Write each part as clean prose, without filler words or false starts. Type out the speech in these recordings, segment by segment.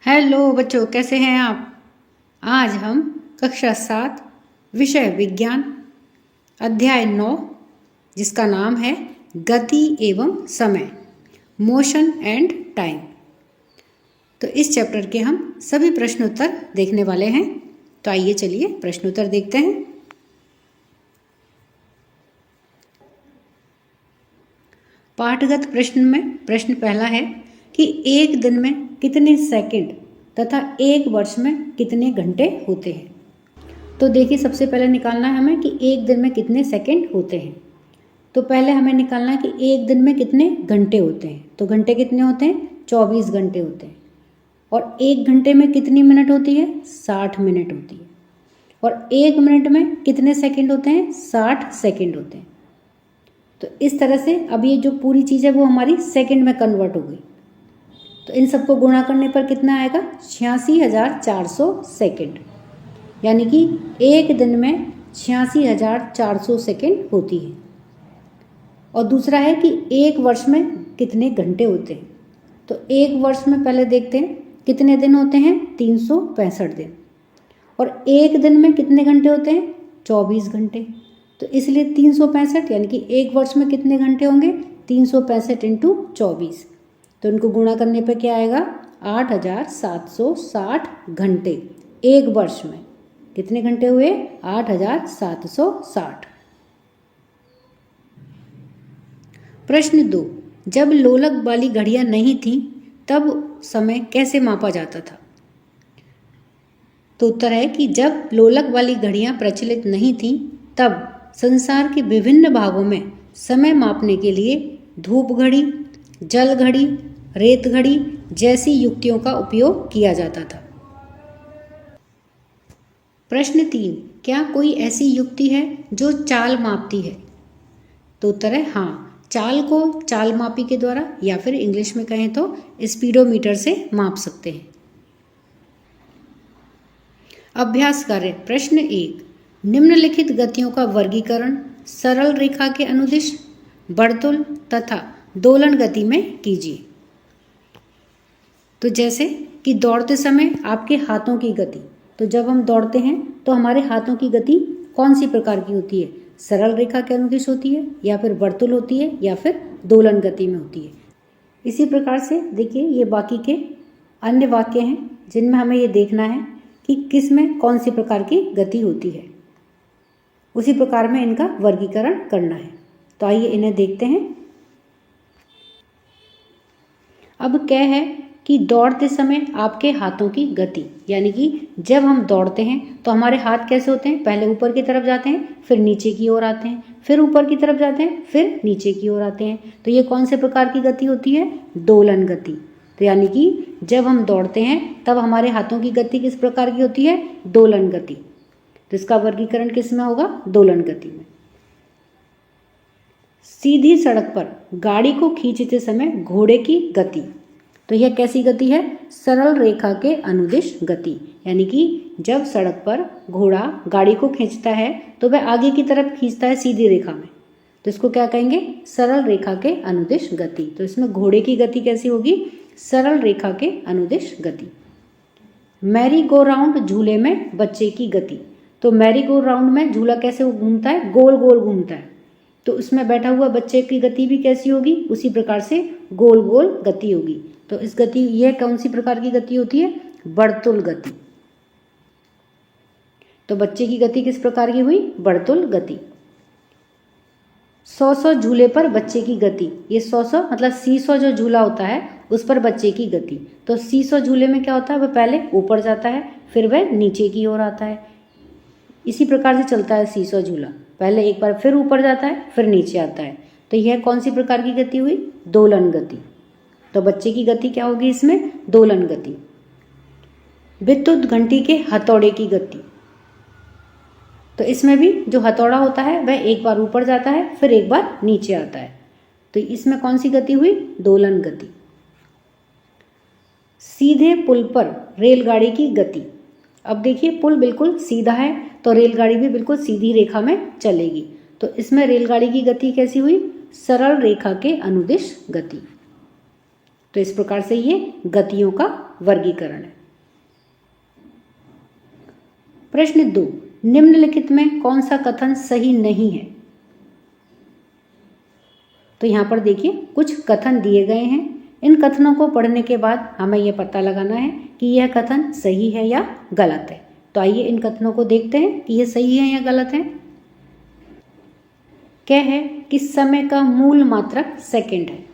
Hello बच्चों, कैसे हैं आप। आज हम कक्षा 7 विषय विज्ञान अध्याय 9 जिसका नाम है गति एवं समय, मोशन एंड टाइम। तो इस चैप्टर के हम सभी प्रश्नोत्तर देखने वाले हैं। तो आइए चलिए प्रश्नोत्तर देखते हैं। पाठगत प्रश्न में प्रश्न पहला है कि एक दिन में कितने सेकंड तथा एक वर्ष में कितने घंटे होते हैं। तो देखिए, सबसे पहले निकालना है हमें कि एक दिन में कितने सेकंड होते हैं। तो पहले हमें निकालना है कि एक दिन में कितने घंटे होते हैं। तो घंटे कितने होते हैं? 24 घंटे होते हैं। और एक घंटे में कितनी मिनट होती है? 60 मिनट होती है। और एक मिनट में कितने सेकंड होते हैं? 60 सेकंड होते हैं। तो इस तरह से अब ये जो पूरी चीज़ है वो हमारी सेकंड में कन्वर्ट हो गई। तो इन सबको गुणा करने पर कितना आएगा? 86,400 सेकंड। यानी कि एक दिन में 86,400 सेकंड होती है। और दूसरा है कि एक वर्ष में कितने घंटे होते हैं। तो एक वर्ष में पहले देखते हैं कितने दिन होते हैं? 365 दिन। और एक दिन में कितने घंटे होते हैं? 24 घंटे। तो इसलिए 365 यानी कि एक वर्ष में कितने घंटे होंगे? 365 इंटू 24। तो इनको गुणा करने पे क्या आएगा? 8,760 घंटे। एक वर्ष में कितने घंटे हुए? 8,760। प्रश्न 2, जब लोलक वाली घड़ियां नहीं थी तब समय कैसे मापा जाता था। तो उत्तर है कि जब लोलक वाली घड़ियां प्रचलित नहीं थी तब संसार के विभिन्न भागों में समय मापने के लिए धूप घड़ी, जल घड़ी, रेत घड़ी जैसी युक्तियों का उपयोग किया जाता था। प्रश्न 3, क्या कोई ऐसी युक्ति है जो चाल मापती है। तो उत्तर है हाँ, चाल को चाल मापी के द्वारा या फिर इंग्लिश में कहें तो स्पीडोमीटर से माप सकते हैं। अभ्यास कार्य प्रश्न 1, निम्नलिखित गतियों का वर्गीकरण सरल रेखा के अनुदिश, वर्तुल तथा दोलन गति में कीजिए। तो जैसे कि दौड़ते समय आपके हाथों की गति, तो जब हम दौड़ते हैं तो हमारे हाथों की गति कौन सी प्रकार की होती है? सरल रेखा के अनुदिश होती है या फिर वर्तुल होती है या फिर दोलन गति में होती है। इसी प्रकार से देखिए, ये बाकी के अन्य वाक्य हैं जिनमें हमें ये देखना है कि किस में कौन सी प्रकार की गति होती है। उसी प्रकार में इनका वर्गीकरण करना है। तो आइए इन्हें देखते हैं। अब क्या है कि दौड़ते समय आपके हाथों की गति, यानी कि जब हम दौड़ते हैं तो हमारे हाथ कैसे होते हैं? पहले ऊपर की तरफ जाते हैं, फिर नीचे की ओर आते हैं, फिर ऊपर की तरफ जाते हैं, फिर नीचे की ओर आते हैं। तो ये कौन से प्रकार की गति होती है? दोलन गति। तो यानी कि जब हम दौड़ते हैं तब हमारे हाथों की गति किस प्रकार की होती है? दोलन गति। तो इसका वर्गीकरण किस में होगा? दोलन गति में। सीधी सड़क पर गाड़ी को खींचते समय घोड़े की गति, तो यह कैसी गति है? सरल रेखा के अनुदिश गति। यानी कि जब सड़क पर घोड़ा गाड़ी को खींचता है तो वह आगे की तरफ खींचता है सीधी रेखा में, तो इसको क्या कहेंगे? सरल रेखा के अनुदिश गति। तो इसमें घोड़े की गति कैसी होगी? सरल रेखा के अनुदिश गति। मैरी गो राउंड झूले में बच्चे की गति, तो मैरी गो राउंड में झूला कैसे घूमता है? गोल गोल घूमता है। तो उसमें बैठा हुआ बच्चे की गति भी कैसी होगी? उसी प्रकार से गोल गोल गति होगी। तो इस गति, यह कौन सी प्रकार की गति होती है? वर्तुल गति। तो बच्चे की गति किस प्रकार की हुई? वर्तुल गति। 100 झूले पर बच्चे की गति, ये 100 मतलब सीसो जो झूला होता है उस पर बच्चे की गति। तो सीसो झूले में क्या होता है? वह पहले ऊपर जाता है, फिर वह नीचे की ओर आता है। इसी प्रकार से चलता है सीसो झूला, पहले एक बार फिर ऊपर जाता है, फिर नीचे आता है। तो यह कौन सी प्रकार की गति हुई? दोलन गति। तो बच्चे की गति क्या होगी इसमें? दोलन गति। विद्युत घंटी के हथौड़े की गति, तो इसमें भी जो हथौड़ा होता है वह एक बार ऊपर जाता है, फिर एक बार नीचे आता है। तो इसमें कौन सी गति हुई? दोलन गति। सीधे पुल पर रेलगाड़ी की गति, अब देखिए पुल बिल्कुल सीधा है तो रेलगाड़ी भी बिल्कुल सीधी रेखा में चलेगी। तो इसमें रेलगाड़ी की गति कैसी हुई? सरल रेखा के अनुदिश गति। तो इस प्रकार से ये गतियों का वर्गीकरण है। प्रश्न 2, निम्नलिखित में कौन सा कथन सही नहीं है? तो यहाँ पर देखिए कुछ कथन दिए गए हैं। इन कथनों को पढ़ने के बाद हमें यह पता लगाना है कि यह कथन सही है या गलत है। तो आइए इन कथनों को देखते हैं कि यह सही है या गलत है। क्या है कि समय का मूल मात्रक सेकंड है,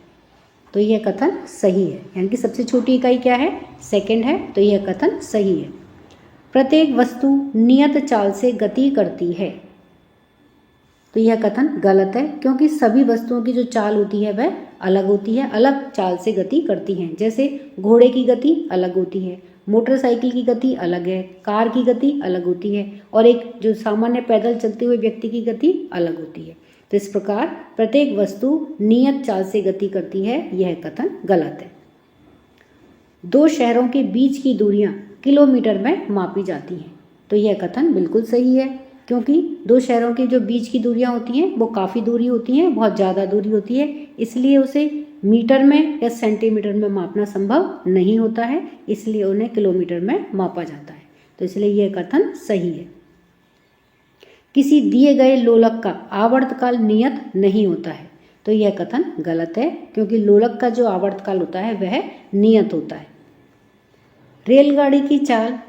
तो यह कथन सही है, यानी कि सबसे छोटी इकाई क्या है? सेकंड है, तो यह कथन सही है। प्रत्येक वस्तु नियत चाल से गति करती है, तो यह कथन गलत है, क्योंकि सभी वस्तुओं की जो चाल होती है वह अलग होती है, अलग चाल से गति करती हैं। जैसे घोड़े की गति अलग होती है, मोटरसाइकिल की गति अलग है, कार की गति अलग होती है, और एक जो सामान्य पैदल चलते हुए व्यक्ति की गति अलग होती है। तो इस प्रकार प्रत्येक वस्तु नियत चाल से गति करती है, यह कथन गलत है। दो शहरों के बीच की दूरियां किलोमीटर में मापी जाती हैं, तो यह कथन बिल्कुल सही है, क्योंकि दो शहरों के जो बीच की दूरियां होती हैं वो काफ़ी दूरी होती हैं, बहुत ज़्यादा दूरी होती है, इसलिए उसे मीटर में या सेंटीमीटर में मापना संभव नहीं होता है, इसलिए उन्हें किलोमीटर में मापा जाता है। तो इसलिए यह कथन सही है। किसी दिए गए लोलक का आवर्तकाल नियत नहीं होता है, तो यह कथन गलत है, क्योंकि लोलक का जो आवर्तकाल होता है वह नियत होता है। रेलगाड़ी की चाल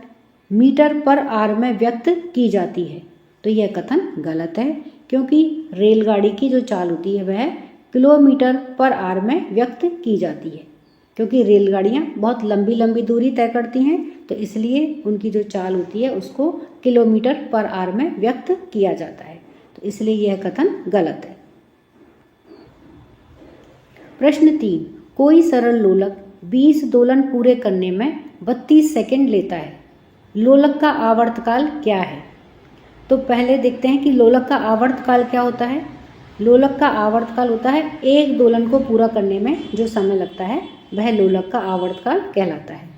मीटर पर आवर में व्यक्त की जाती है, तो यह कथन गलत है, क्योंकि रेलगाड़ी की जो चाल होती है वह किलोमीटर पर आवर में व्यक्त की जाती है, क्योंकि रेलगाड़ियाँ बहुत लंबी लंबी दूरी तय करती हैं, तो इसलिए उनकी जो चाल होती है उसको किलोमीटर पर आवर में व्यक्त किया जाता है, तो इसलिए यह कथन गलत है। प्रश्न 3, कोई सरल लोलक 20 दोलन पूरे करने में 32 सेकंड लेता है, लोलक का आवर्तकाल क्या है? तो पहले देखते हैं कि लोलक का आवर्तकाल क्या होता है। लोलक का आवर्तकाल होता है एक दोलन को पूरा करने में जो समय लगता है वह लोलक का आवर्तकाल कहलाता है।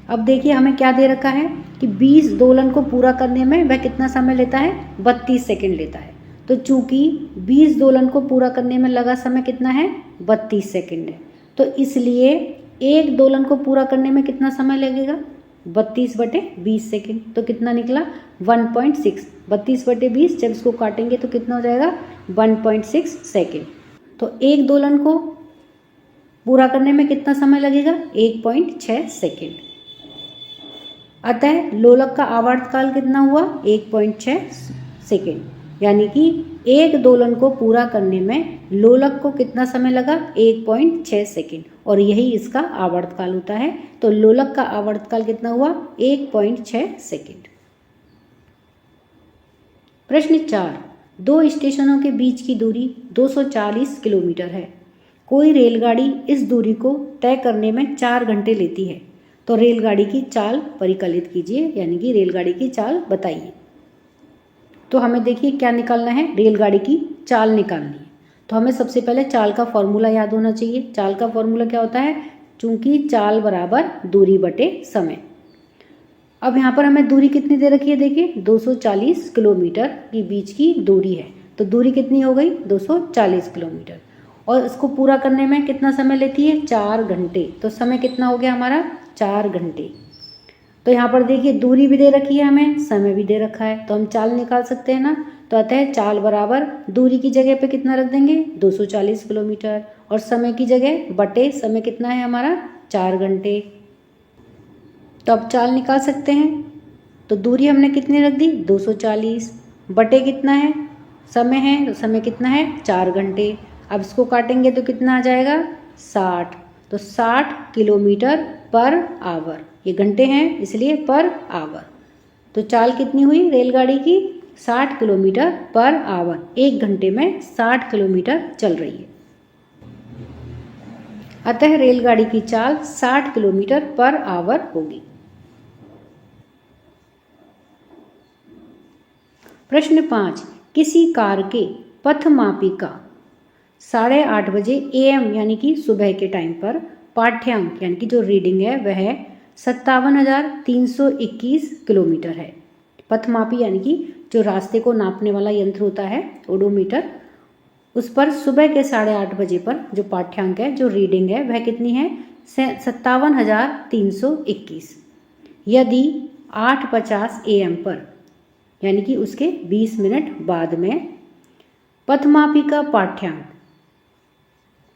अब देखिए हमें क्या दे रखा है कि 20 दोलन को पूरा करने में वह कितना समय लेता है? 32 सेकंड लेता है। तो चूंकि 20 दोलन को पूरा करने में लगा समय कितना है? 32 सेकंड है, तो इसलिए एक दोलन को पूरा करने में कितना समय लगेगा? 32/20 सेकेंड, तो कितना निकला? 1.6। 32/20 जब इसको काटेंगे तो कितना हो जाएगा? 1.6 सेकेंड। तो एक दोलन को पूरा करने में कितना समय लगेगा? 1.6 सेकेंड। अतः लोलक का आवर्तकाल कितना हुआ? 1.6 सेकेंड, यानी कि एक दोलन को पूरा करने में लोलक को कितना समय लगा? 1.6 सेकेंड, और यही इसका आवर्तकाल होता है। तो लोलक का आवर्तकाल कितना हुआ? 1.6 सेकेंड। प्रश्न 4, दो स्टेशनों के बीच की दूरी 240 किलोमीटर है, कोई रेलगाड़ी इस दूरी को तय करने में 4 घंटे लेती है, तो रेलगाड़ी की चाल परिकलित कीजिए, यानी कि रेलगाड़ी की चाल बताइए। तो हमें देखिए क्या निकालना है? रेलगाड़ी की चाल निकालनी है। तो हमें सबसे पहले चाल का फॉर्मूला याद होना चाहिए। चाल का फॉर्मूला क्या होता है? चूंकि चाल बराबर दूरी बटे समय। अब यहाँ पर हमें दूरी कितनी दे रखी है? देखिए 240 किलोमीटर के बीच की दूरी है, तो दूरी कितनी हो गई? 240 किलोमीटर, और इसको पूरा करने में कितना समय लेती है? 4 घंटे। तो समय कितना हो गया हमारा? 4 घंटे। तो यहाँ पर देखिए दूरी भी दे रखी है हमें, समय भी दे रखा है, तो हम चाल निकाल सकते हैं ना। तो अतः चाल बराबर दूरी की जगह पे कितना रख देंगे? 240 किलोमीटर, और समय की जगह बटे समय कितना है हमारा? 4 घंटे। तो अब चाल निकाल सकते हैं। तो दूरी हमने कितनी रख दी? 240, बटे कितना है? समय है, तो समय कितना है? 4 घंटे। अब इसको काटेंगे तो कितना आ जाएगा? 60। तो 60 किलोमीटर पर आवर, ये घंटे हैं इसलिए पर आवर। तो चाल कितनी हुई रेलगाड़ी की? 60 किलोमीटर पर आवर। एक घंटे में 60 किलोमीटर चल रही है, अतः रेलगाड़ी की चाल 60 किलोमीटर पर आवर होगी। प्रश्न 5, किसी कार के पथमापिका 8:30 बजे AM यानी कि सुबह के टाइम पर पाठ्यांक यानी कि जो रीडिंग है वह 57,321 किलोमीटर है। पथमापी यानी कि जो रास्ते को नापने वाला यंत्र होता है, ओडोमीटर, उस पर सुबह के 8:30 बजे पर जो पाठ्यांक है, जो रीडिंग है, वह कितनी है? 57,321। यदि 8:50 AM पर, यानी कि उसके 20 मिनट बाद में, पथमापी का पाठ्यांक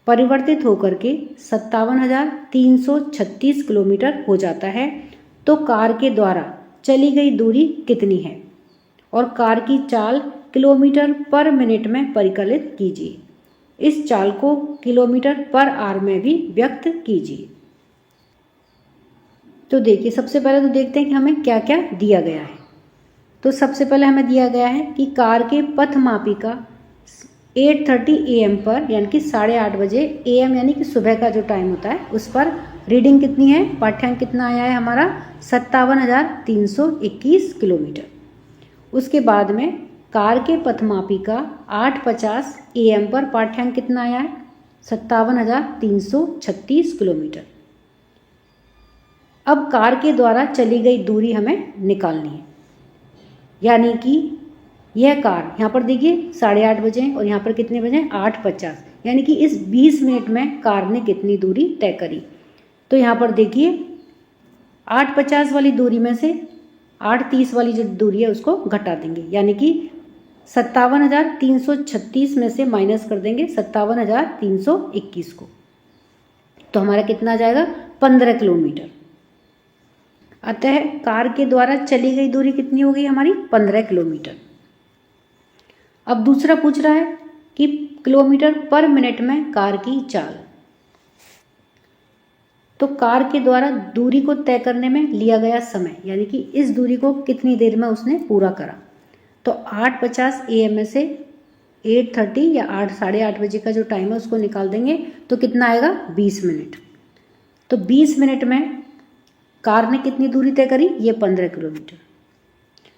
परिवर्तित होकर के 57,336 किलोमीटर हो जाता है, तो कार के द्वारा चली गई दूरी कितनी है? और कार की चाल किलोमीटर पर मिनट में परिकलित कीजिए। इस चाल को किलोमीटर पर आवर में भी व्यक्त कीजिए। तो देखिए, सबसे पहले तो देखते हैं कि हमें क्या क्या दिया गया है। तो सबसे पहले हमें दिया गया है कि कार के पथमापी का 8:30 AM पर, यानी कि 8:30 बजे AM, यानी कि सुबह का जो टाइम होता है, उस पर रीडिंग कितनी है? पाठ्यांक कितना आया है हमारा? 57,321 किलोमीटर। उसके बाद में कार के पथमापी का 8:50 AM पर पाठ्यांक कितना आया है? 57,336 किलोमीटर। अब कार के द्वारा चली गई दूरी हमें निकालनी है, यानी कि यह कार, यहाँ पर देखिए 8:30 बजे और यहाँ पर कितने बजे? 8:50, यानी कि इस 20 मिनट में कार ने कितनी दूरी तय करी। तो यहाँ पर देखिए 8:50 वाली दूरी में से 8:30 वाली जो दूरी है उसको घटा देंगे, यानी कि 57,336 में से माइनस कर देंगे 57,321 को, तो हमारा कितना आ जाएगा? 15 किलोमीटर। अतः कार के द्वारा चली गई दूरी कितनी हो गई हमारी? 15 किलोमीटर। अब दूसरा पूछ रहा है कि किलोमीटर पर मिनट में कार की चाल। तो कार के द्वारा दूरी को तय करने में लिया गया समय, यानी कि इस दूरी को कितनी देर में उसने पूरा करा। तो 8:50 AM में से 8:30 या 8:30 बजे का जो टाइम है उसको निकाल देंगे, तो कितना आएगा? 20 मिनट। तो 20 मिनट में कार ने कितनी दूरी तय करी? ये 15 किलोमीटर।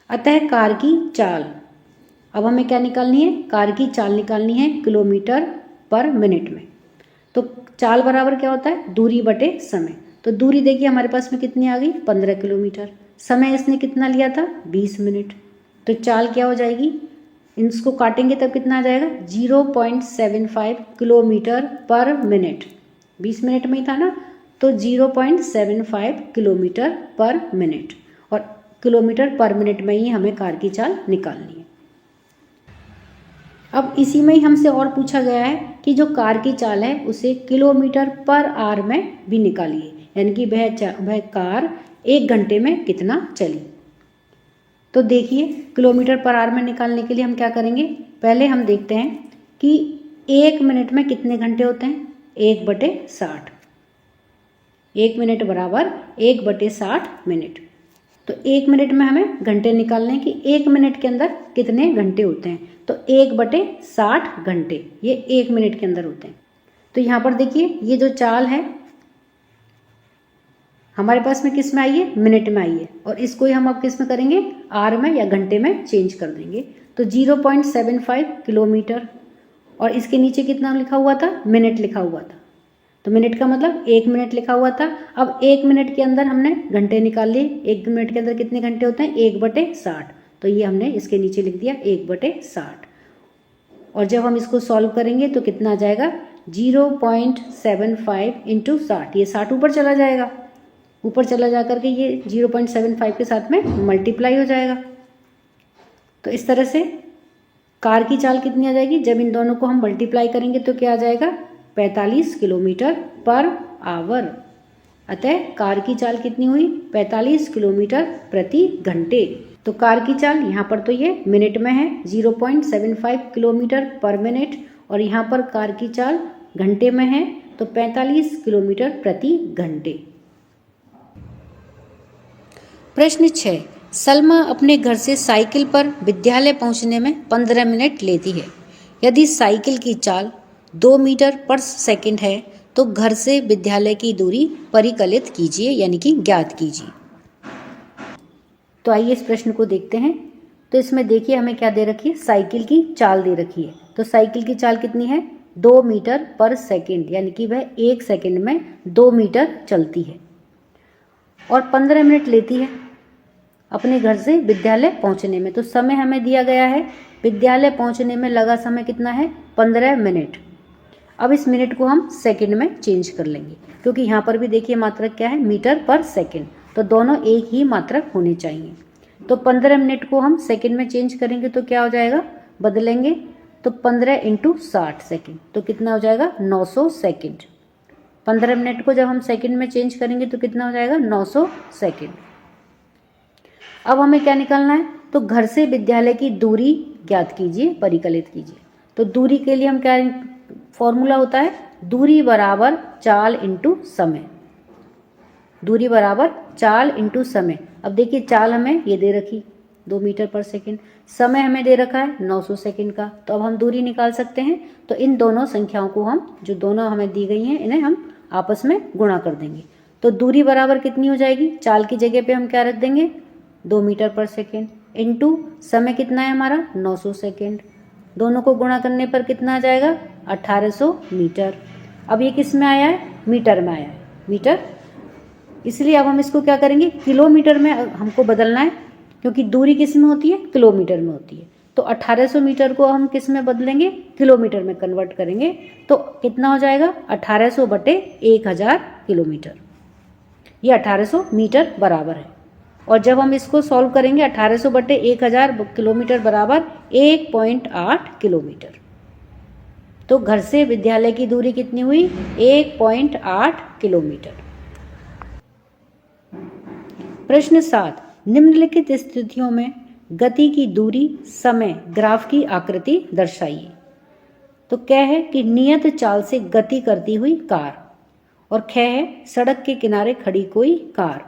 अतः कार की चाल, अब हमें क्या निकालनी है? कार की चाल निकालनी है किलोमीटर पर मिनट में। तो चाल बराबर क्या होता है? दूरी बटे समय। तो दूरी देखिए हमारे पास में कितनी आ गई? 15 किलोमीटर। समय इसने कितना लिया था? 20 मिनट। तो चाल क्या हो जाएगी? इसको काटेंगे तब कितना आ जाएगा? 0.75 किलोमीटर पर मिनट। 20 मिनट में ही था ना, तो 0.75 किलोमीटर पर मिनट, और किलोमीटर पर मिनट में ही हमें कार की चाल निकालनी है। अब इसी में ही हमसे और पूछा गया है कि जो कार की चाल है उसे किलोमीटर पर आवर में भी निकालिए, यानी कि वह कार 1 घंटे में कितना चली। तो देखिए, किलोमीटर पर आवर में निकालने के लिए हम क्या करेंगे? पहले हम देखते हैं कि 1 मिनट में कितने घंटे होते हैं? 1/60। 1 मिनट बराबर 1/60 मिनट। तो 1 मिनट में हमें घंटे निकालने हैं कि 1 मिनट के अंदर कितने घंटे होते हैं। तो 1/60 घंटे ये 1 मिनट के अंदर होते हैं। तो यहाँ पर देखिए, ये जो चाल है हमारे पास में किस में आई है? मिनट में आई है, और इसको ही हम अब किस में करेंगे? आवर में या घंटे में चेंज कर देंगे। तो 0.75 किलोमीटर, और इसके नीचे कितना लिखा हुआ था? मिनट लिखा हुआ था। तो मिनट का मतलब 1 मिनट लिखा हुआ था। अब 1 मिनट के अंदर हमने घंटे निकाल लिए। 1 मिनट के अंदर कितने घंटे होते हैं? 1/60। तो ये हमने इसके नीचे लिख दिया 1/60। और जब हम इसको सॉल्व करेंगे तो कितना आ जाएगा? 0.75 × 60। ये 60 ऊपर चला जाएगा, ऊपर चला जा करके ये 0.75 के साथ में मल्टीप्लाई हो जाएगा। तो इस तरह से कार की चाल कितनी आ जाएगी? जब इन दोनों को हम मल्टीप्लाई करेंगे तो क्या आ जाएगा? 45 किलोमीटर पर आवर। अतः कार की चाल कितनी हुई? 45 किलोमीटर प्रति घंटे। तो कार की चाल यहाँ पर तो ये मिनट में है, 0.75 किलोमीटर पर मिनट, और यहाँ पर कार की चाल घंटे में है, तो 45 किलोमीटर प्रति घंटे। प्रश्न 6। सलमा अपने घर से साइकिल पर विद्यालय पहुंचने में 15 मिनट लेती है। यदि साइकिल की चाल 2 मीटर पर सेकंड है तो घर से विद्यालय की दूरी परिकलित कीजिए, यानी कि ज्ञात कीजिए। तो आइए इस प्रश्न को देखते हैं। तो इसमें देखिए हमें क्या दे रखी है? साइकिल की चाल दे रखी है। तो साइकिल की चाल कितनी है? 2 मीटर पर सेकंड, यानी कि वह 1 सेकंड में 2 मीटर चलती है, और 15 मिनट लेती है अपने घर से विद्यालय पहुंचने में। तो समय हमें दिया गया है विद्यालय पहुंचने में लगा समय कितना है? 15 मिनट। अब इस मिनट को हम सेकंड में चेंज कर लेंगे, क्योंकि यहाँ पर भी देखिए मात्रक क्या है? मीटर पर सेकंड, तो दोनों एक ही मात्रक होने चाहिए। तो 15 मिनट को हम सेकंड में चेंज करेंगे तो क्या हो जाएगा? बदलेंगे तो 15 × 60 सेकंड, तो कितना हो जाएगा? 900 सेकंड। 15 मिनट को जब हम सेकंड में चेंज करेंगे तो कितना हो जाएगा? 900 सेकंड। अब हमें क्या निकालना है? तो घर से विद्यालय की दूरी ज्ञात कीजिए, परिकलित कीजिए। तो दूरी के लिए हम क्या फॉर्मूला होता है? दूरी बराबर चाल इंटू समय। दूरी बराबर चाल इंटू समय। अब देखिए चाल हमें ये दे रखी 2 मीटर पर सेकंड, समय हमें दे रखा है 900 सेकंड का। तो अब हम दूरी निकाल सकते हैं। तो इन दोनों संख्याओं को हम, जो दोनों हमें दी गई हैं, इन्हें हम आपस में गुणा कर देंगे। तो दूरी बराबर कितनी हो जाएगी? चाल की जगह पे हम क्या रख देंगे? 2 मीटर पर सेकंड इंटू समय कितना है हमारा? 900 सेकंड। दोनों को गुणा करने पर कितना आ जाएगा? 1800 मीटर। अब ये किस में आया है? मीटर में आया है, मीटर। इसलिए अब हम इसको क्या करेंगे? किलोमीटर में हमको बदलना है, क्योंकि दूरी किस में होती है? किलोमीटर में होती है। तो 1800 मीटर को हम किस में बदलेंगे? किलोमीटर में कन्वर्ट करेंगे। तो कितना हो जाएगा? 1800 बटे 1000 किलोमीटर। ये 1800 मीटर बराबर है। और जब हम इसको सॉल्व करेंगे 1800 बटे 1000 किलोमीटर बराबर 1.8 किलोमीटर। तो घर से विद्यालय की दूरी कितनी हुई? 1.8 किलोमीटर। प्रश्न 7, निम्नलिखित स्थितियों में गति की दूरी, समय, ग्राफ की आकृति दर्शाइए। तो क्या है कि नियत चाल से गति करती हुई कार, और ख है सड़क के किनारे खड़ी कोई कार।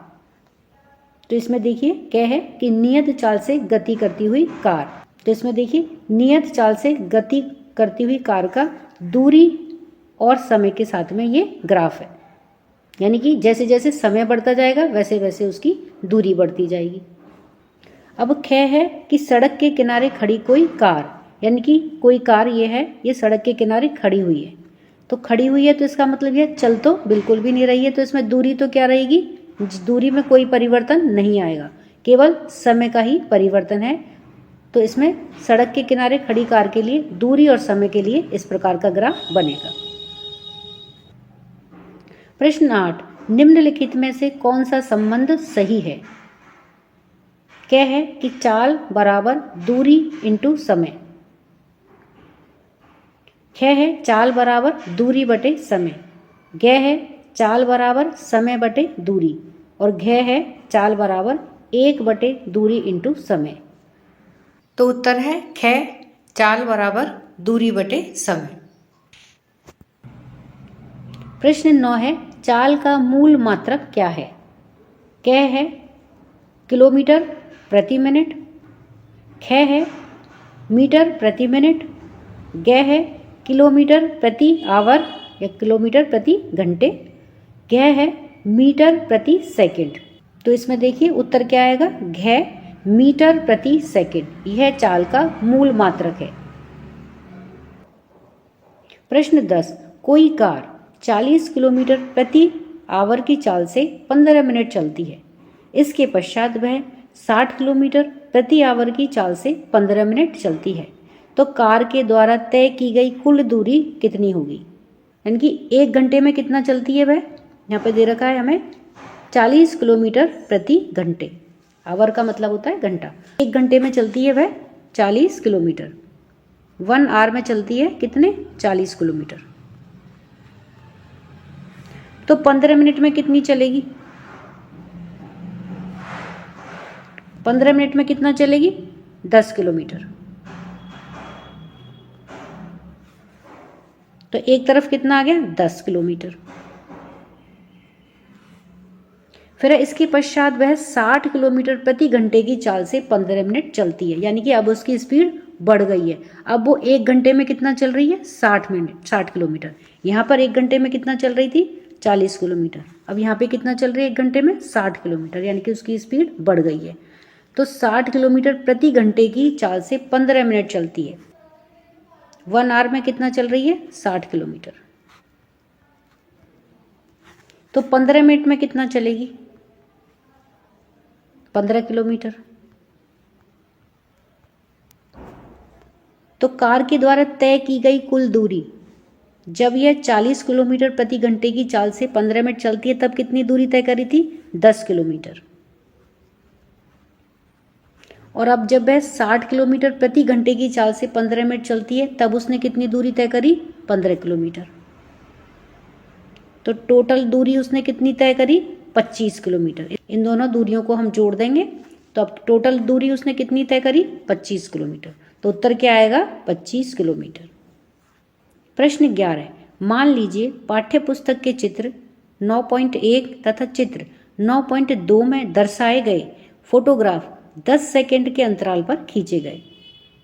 तो इसमें देखिए क्या है कि नियत चाल से गति करती हुई कार। तो इसमें देखिए नियत चाल से गति करती हुई कार का दूरी और समय के साथ में ये ग्राफ है, यानी कि जैसे जैसे समय बढ़ता जाएगा वैसे वैसे उसकी दूरी बढ़ती जाएगी। अब ख है कि सड़क के किनारे खड़ी कोई कार, यानी कि कोई कार ये है, ये सड़क के किनारे खड़ी हुई है। तो खड़ी हुई है तो इसका मतलब ये चल तो बिल्कुल भी नहीं रही है। तो इसमें दूरी तो क्या रहेगी? दूरी में कोई परिवर्तन नहीं आएगा, केवल समय का ही परिवर्तन है। तो इसमें सड़क के किनारे खड़ी कार के लिए दूरी और समय के लिए इस प्रकार का ग्राफ बनेगा। प्रश्न 8, निम्नलिखित में से कौन सा संबंध सही है? क्या है कि चाल बराबर दूरी इंटू समय। ख है चाल बराबर दूरी बटे समय। ग है चाल बराबर समय बटे दूरी। और घ है चाल बराबर 1 बटे दूरी इंटू समय। तो उत्तर है ख, चाल बराबर दूरी बटे समय। प्रश्न 9 है, चाल का मूल मात्रक क्या है? क है किलोमीटर प्रति मिनट। ख है मीटर प्रति मिनट। ग है किलोमीटर प्रति आवर या किलोमीटर प्रति घंटे। घ है मीटर प्रति सेकंड। तो इसमें देखिए उत्तर क्या आएगा? घ मीटर प्रति सेकंड। यह चाल का मूल मात्रक है। प्रश्न 10, कोई कार 40 किलोमीटर प्रति आवर की चाल से 15 मिनट चलती है। इसके पश्चात वह 60 किलोमीटर प्रति आवर की चाल से 15 मिनट चलती है। तो कार के द्वारा तय की गई कुल दूरी कितनी होगी? यानी कि 1 घंटे में कितना चलती है वह? यहाँ पे दे रखा है हमें 40 किलोमीटर प्रति घंटे। आवर का मतलब होता है घंटा। 1 घंटे में चलती है वह 40 किलोमीटर। 1 आवर में चलती है कितने? 40 किलोमीटर। तो 15 मिनट में कितनी चलेगी? 15 मिनट में कितना चलेगी? 10 किलोमीटर। तो एक तरफ कितना आ गया? 10 किलोमीटर। फिर इसके पश्चात वह 60 किलोमीटर प्रति घंटे की चाल से 15 मिनट चलती है, यानी कि अब उसकी स्पीड बढ़ गई है। अब वो 1 घंटे में कितना चल रही है? 60 किलोमीटर। यहाँ पर 1 घंटे में कितना चल रही थी? 40 किलोमीटर। अब यहाँ पे कितना चल रही है 1 घंटे में? 60 किलोमीटर, यानी कि उसकी स्पीड बढ़ गई है। तो 60 किलोमीटर प्रति घंटे की चाल से 15 मिनट चलती है। 1 आवर में कितना चल रही है? 60 किलोमीटर। तो 15 मिनट में कितना चलेगी? 15 किलोमीटर। तो कार के द्वारा तय की गई कुल दूरी, जब यह 40 किलोमीटर प्रति घंटे की चाल से 15 मिनट चलती है तब कितनी दूरी तय करी थी? 10 किलोमीटर। और अब जब वह 60 किलोमीटर प्रति घंटे की चाल से 15 मिनट चलती है तब उसने कितनी दूरी तय करी? 15 किलोमीटर। तो टोटल दूरी उसने कितनी तय करी? 25 किलोमीटर। इन दोनों दूरियों को हम जोड़ देंगे तो अब टोटल दूरी उसने कितनी तय करी? 25 किलोमीटर। तो उत्तर क्या आएगा? 25 किलोमीटर। प्रश्न 11, मान लीजिए पाठ्य पुस्तक के चित्र 9.1 तथा चित्र 9.2 में दर्शाए गए फोटोग्राफ 10 सेकंड के अंतराल पर खींचे गए।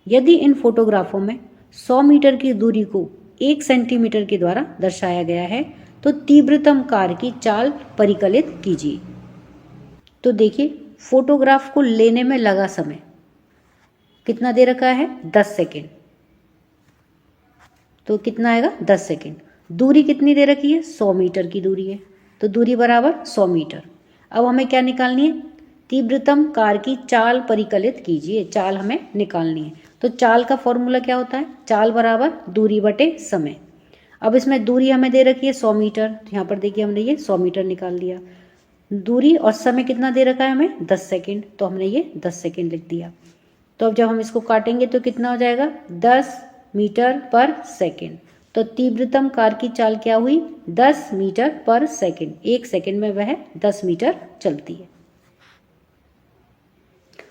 यदि इन फोटोग्राफों में 100 मीटर की दूरी को 1 सेंटीमीटर के द्वारा दर्शाया गया है तो तीव्रतम कार की चाल परिकलित कीजिए। तो देखिए फोटोग्राफ को लेने में लगा समय कितना दे रखा है? 10 सेकेंड। तो कितना आएगा? 10 सेकेंड। दूरी कितनी दे रखी है? 100 मीटर की दूरी है, तो दूरी बराबर 100 मीटर। अब हमें क्या निकालनी है? तीव्रतम कार की चाल परिकलित कीजिए। चाल हमें निकालनी है। तो चाल का फॉर्मूला क्या होता है? चाल बराबर दूरी बटे समय। अब इसमें दूरी हमें दे रखी है 100 मीटर, तो यहाँ पर देखिए हमने ये 100 मीटर निकाल दिया। दूरी और समय कितना दे रखा है हमें? 10 सेकेंड, तो हमने ये 10 सेकेंड लिख दिया। तो अब जब हम इसको काटेंगे तो कितना हो जाएगा? 10 मीटर पर सेकेंड। तो तीव्रतम कार की चाल क्या हुई? 10 मीटर पर सेकेंड। 1 सेकेंड में वह 10 मीटर चलती है।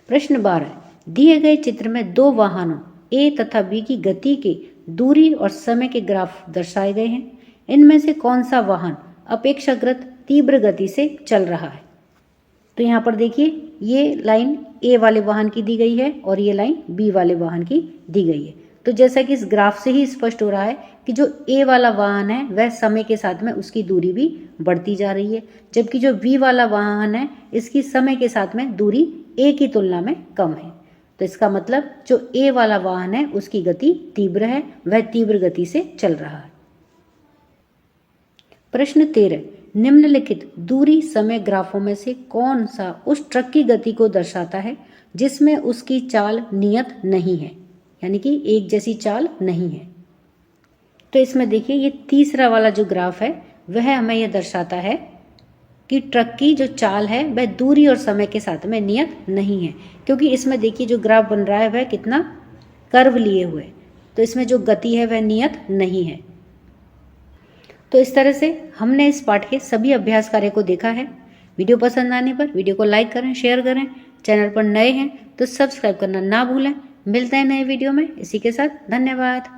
प्रश्न 12, दिए गए चित्र में दो वाहनों ए तथा बी की गति के दूरी और समय के ग्राफ दर्शाए गए हैं। इनमें से कौन सा वाहन अपेक्षाकृत तीव्र गति से चल रहा है? तो यहाँ पर देखिए ये लाइन ए वाले वाहन की दी गई है और ये लाइन बी वाले वाहन की दी गई है। तो जैसा कि इस ग्राफ से ही स्पष्ट हो रहा है कि जो ए वाला वाहन है वह समय के साथ में उसकी दूरी भी बढ़ती जा रही है, जबकि जो बी वाला वाहन है इसकी समय के साथ में दूरी ए की तुलना में कम है। तो इसका मतलब जो ए वाला वाहन है उसकी गति तीव्र है, वह तीव्र गति से चल रहा है। प्रश्न 13, निम्नलिखित दूरी समय ग्राफों में से कौन सा उस ट्रक की गति को दर्शाता है जिसमें उसकी चाल नियत नहीं है, यानी कि एक जैसी चाल नहीं है? तो इसमें देखिए ये तीसरा वाला जो ग्राफ है वह हमें यह दर्शाता है कि ट्रक की जो चाल है वह दूरी और समय के साथ में नियत नहीं है, क्योंकि इसमें देखिए जो ग्राफ बन रहा है वह कितना कर्व लिए हुए, तो इसमें जो गति है वह नियत नहीं है। तो इस तरह से हमने इस पाठ के सभी अभ्यास कार्य को देखा है। वीडियो पसंद आने पर वीडियो को लाइक करें, शेयर करें। चैनल पर नए हैं तो सब्सक्राइब करना ना भूलें। मिलते हैं नए वीडियो में। इसी के साथ धन्यवाद।